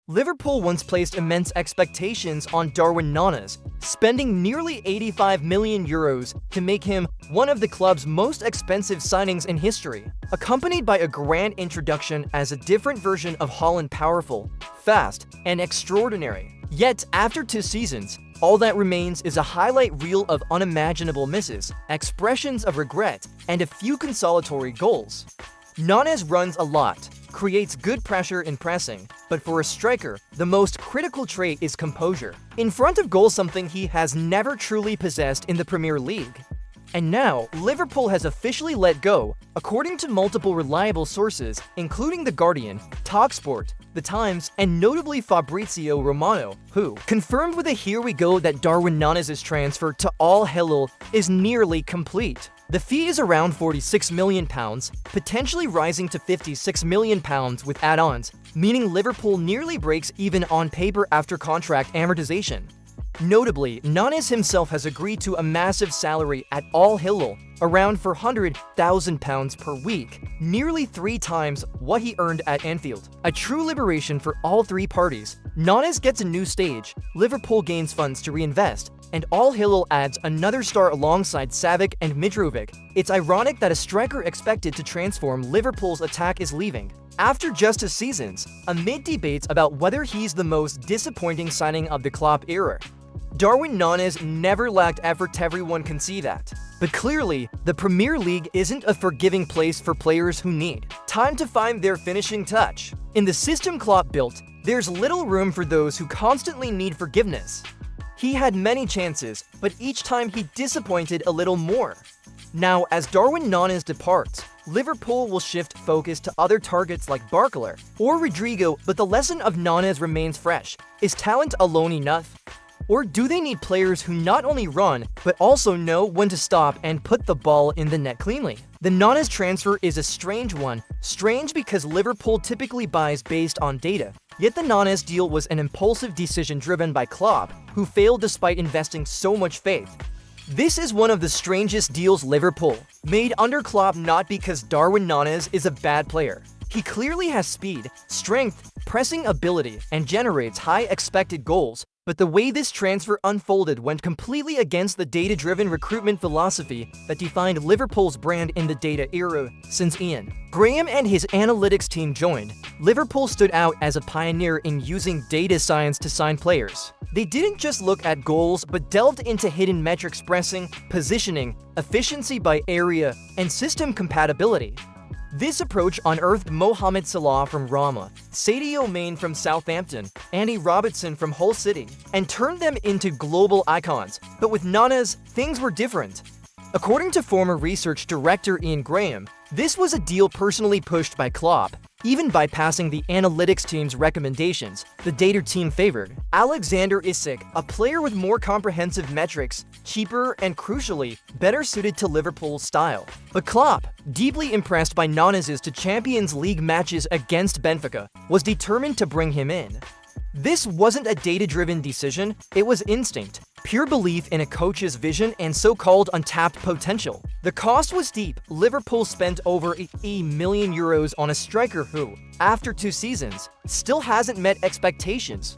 Liverpool once placed immense expectations on Darwin Nunez, spending nearly €85 million to make him one of the club's most expensive signings in history, accompanied by a grand introduction as a different version of Haaland, powerful, fast, and extraordinary. Yet, after 2 seasons, all that remains is a highlight reel of unimaginable misses, expressions of regret, and a few consolatory goals. Nunez runs a lot, creates good pressure in pressing, but for a striker, the most critical trait is composure. In front of goal, something he has never truly possessed in the Premier League. And now, Liverpool has officially let go, according to multiple reliable sources, including The Guardian, TalkSport, The Times, and notably Fabrizio Romano, who confirmed with a "here we go" that Darwin Nunez's transfer to Al Hilal is nearly complete. The fee is around £46 million, potentially rising to £56 million with add-ons, meaning Liverpool nearly breaks even on paper after contract amortization. Notably, Nunez himself has agreed to a massive salary at Al Hilal, around £400,000 per week, nearly 3 times what he earned at Anfield. A true liberation for all 3 parties. Nunez gets a new stage, Liverpool gains funds to reinvest, and Al Hilal adds another star alongside Savic and Mitrovic. It's ironic that a striker expected to transform Liverpool's attack is leaving after just 2 seasons, amid debates about whether he's the most disappointing signing of the Klopp era. Darwin Nunez never lacked effort, everyone can see that. But clearly, the Premier League isn't a forgiving place for players who need time to find their finishing touch. In the system Klopp built, there's little room for those who constantly need forgiveness. He had many chances, but each time he disappointed a little more. Now, as Darwin Nunez departs, Liverpool will shift focus to other targets like Barcola or Rodrigo, but the lesson of Nunez remains fresh. Is talent alone enough? Or do they need players who not only run, but also know when to stop and put the ball in the net cleanly? The Nunez transfer is a strange one. Strange because Liverpool typically buys based on data. Yet the Nunez deal was an impulsive decision driven by Klopp, who failed despite investing so much faith. This is one of the strangest deals Liverpool made under Klopp, not because Darwin Nunez is a bad player. He clearly has speed, strength, pressing ability, and generates high expected goals. But the way this transfer unfolded went completely against the data-driven recruitment philosophy that defined Liverpool's brand in the data era. Since Ian Graham and his analytics team joined, Liverpool stood out as a pioneer in using data science to sign players. They didn't just look at goals, but delved into hidden metrics: pressing, positioning, efficiency by area, and system compatibility. This approach unearthed Mohamed Salah from Roma, Sadio Mane from Southampton, Andy Robertson from Hull City, and turned them into global icons. But with Nunez, things were different. According to former research director Ian Graham, this was a deal personally pushed by Klopp, even bypassing the analytics team's recommendations. The data team favored Alexander Isak, a player with more comprehensive metrics, cheaper, and crucially, better suited to Liverpool's style. But Klopp, deeply impressed by Nunez's Champions League matches against Benfica, was determined to bring him in. This wasn't a data-driven decision, it was instinct, pure belief in a coach's vision and so-called untapped potential. The cost was steep. Liverpool spent over €80 million on a striker who, after 2 seasons, still hasn't met expectations.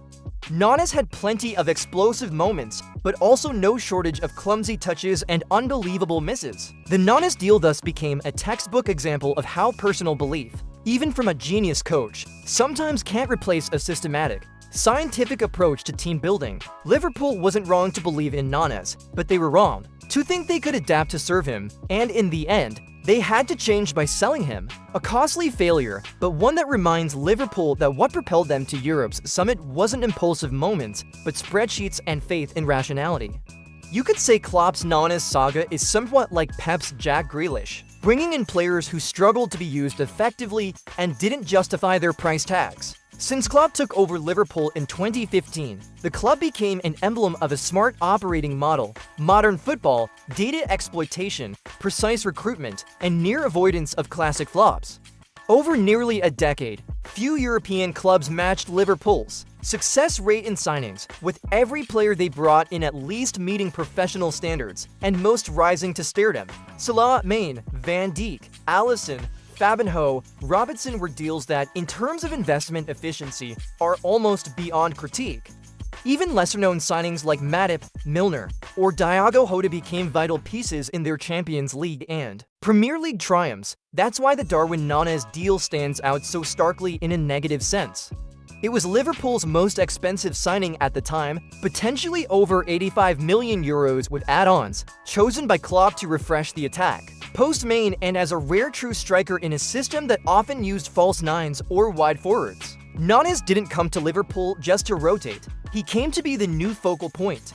Nunez had plenty of explosive moments, but also no shortage of clumsy touches and unbelievable misses. The Nunez deal thus became a textbook example of how personal belief, even from a genius coach, sometimes can't replace a systematic, scientific approach to team building. Liverpool wasn't wrong to believe in Nunez, but they were wrong to think they could adapt to serve him, and in the end, they had to change by selling him. A costly failure, but one that reminds Liverpool that what propelled them to Europe's summit wasn't impulsive moments, but spreadsheets and faith in rationality. You could say Klopp's Nunez saga is somewhat like Pep's Jack Grealish, bringing in players who struggled to be used effectively and didn't justify their price tags. Since Klopp took over Liverpool in 2015, the club became an emblem of a smart operating model, modern football, data exploitation, precise recruitment, and near avoidance of classic flops. Over nearly a decade, few European clubs matched Liverpool's success rate in signings, with every player they brought in at least meeting professional standards, and most rising to stardom. Salah, Mane, Van Dijk, Alisson, Fabinho, Robertson were deals that, in terms of investment efficiency, are almost beyond critique. Even lesser-known signings like Matip, Milner, or Diogo Jota became vital pieces in their Champions League and Premier League triumphs. That's why the Darwin Nunez deal stands out so starkly in a negative sense. It was Liverpool's most expensive signing at the time, potentially over 85 million euros with add-ons, chosen by Klopp to refresh the attack, post-main, and as a rare true striker in a system that often used false nines or wide forwards. Nunez didn't come to Liverpool just to rotate. He came to be the new focal point.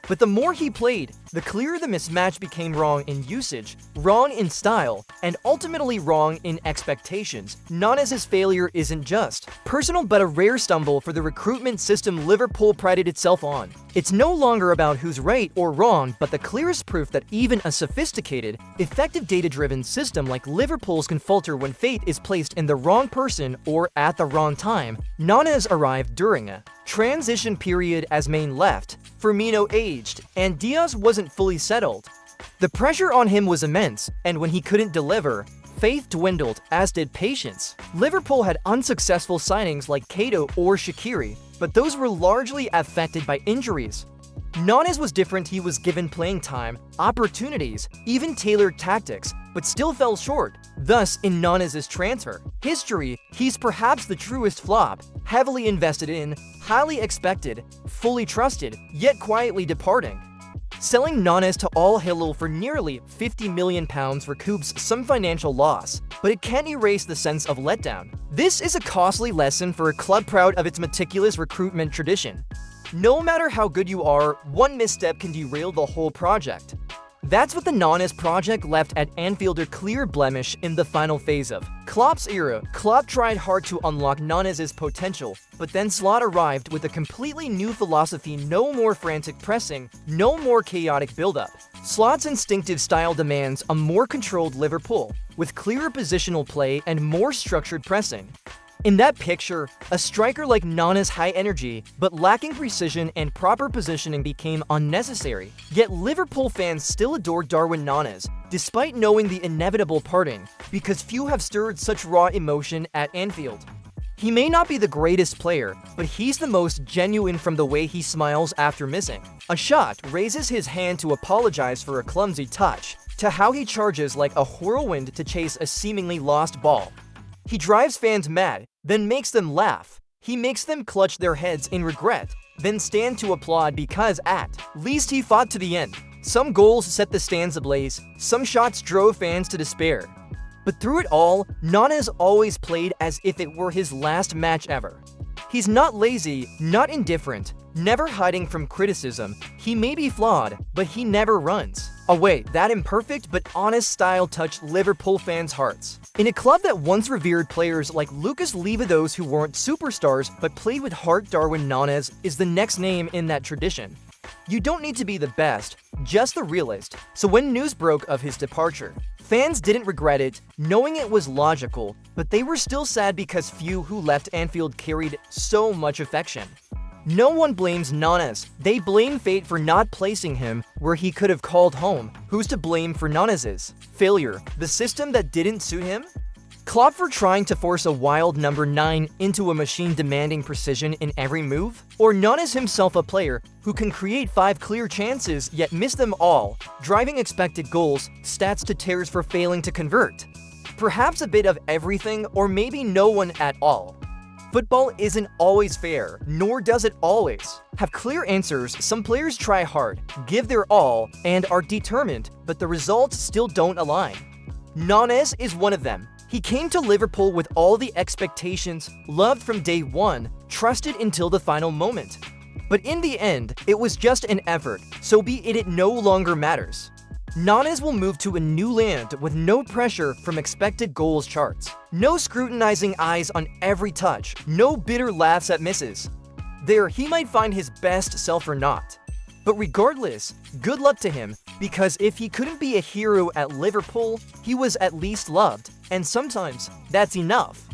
But the more he played, the clearer the mismatch became: wrong in usage, wrong in style, and ultimately wrong in expectations. Nunez's failure isn't just personal but a rare stumble for the recruitment system Liverpool prided itself on. It's no longer about who's right or wrong, but the clearest proof that even a sophisticated, effective data-driven system like Liverpool's can falter when fate is placed in the wrong person or at the wrong time. Nunez arrived during a transition period as Maine left, Firmino aged, and Diaz wasn't fully settled. The pressure on him was immense, and when he couldn't deliver, faith dwindled, as did patience. Liverpool had unsuccessful signings like Cato or Shaqiri, but those were largely affected by injuries. Nunez was different. He was given playing time, opportunities, even tailored tactics, but still fell short. Thus, in Nunez's transfer history, he's perhaps the truest flop, heavily invested in, highly expected, fully trusted, yet quietly departing. Selling Nunez to Al Hilal for nearly £50 million recoups some financial loss, but it can't erase the sense of letdown. This is a costly lesson for a club proud of its meticulous recruitment tradition. No matter how good you are, one misstep can derail the whole project. That's what the Nunez project left at Anfield, a clear blemish in the final phase of Klopp's era. Klopp tried hard to unlock Nunez's potential, but then Slot arrived with a completely new philosophy: no more frantic pressing, no more chaotic build-up. Slot's instinctive style demands a more controlled Liverpool, with clearer positional play and more structured pressing. In that picture, a striker like Nunez, high energy, but lacking precision and proper positioning, became unnecessary. Yet Liverpool fans still adore Darwin Nunez, despite knowing the inevitable parting, because few have stirred such raw emotion at Anfield. He may not be the greatest player, but he's the most genuine, from the way he smiles after missing a shot, raises his hand to apologize for a clumsy touch, to how he charges like a whirlwind to chase a seemingly lost ball. He drives fans mad, then makes them laugh. He makes them clutch their heads in regret, then stand to applaud because at least he fought to the end. Some goals set the stands ablaze, some shots drove fans to despair. But through it all, Nunez always played as if it were his last match ever. He's not lazy, not indifferent, never hiding from criticism. He may be flawed, but he never runs away. That imperfect but honest style touched Liverpool fans' hearts. In a club that once revered players like Lucas Leiva, those who weren't superstars but played with heart, Darwin Nunez is the next name in that tradition. You don't need to be the best, just the realist. So when news broke of his departure, fans didn't regret it, knowing it was logical, but they were still sad because few who left Anfield carried so much affection. No one blames Nunez. They blame fate for not placing him where he could have called home. Who's to blame for Nunez's failure? The system that didn't suit him? Klopp for trying to force a wild number 9 into a machine demanding precision in every move? Or Nunez himself, a player who can create 5 clear chances yet miss them all, driving expected goals, stats to tears for failing to convert? Perhaps a bit of everything, or maybe no one at all. Football isn't always fair, nor does it always have clear answers. Some players try hard, give their all, and are determined, but the results still don't align. Nunez is one of them. He came to Liverpool with all the expectations, loved from day one, trusted until the final moment. But in the end, it was just an effort, so be it no longer matters. Nunez will move to a new land with no pressure from expected goals charts, no scrutinizing eyes on every touch, no bitter laughs at misses. There, he might find his best self or not. But regardless, good luck to him, because if he couldn't be a hero at Liverpool, he was at least loved, and sometimes that's enough.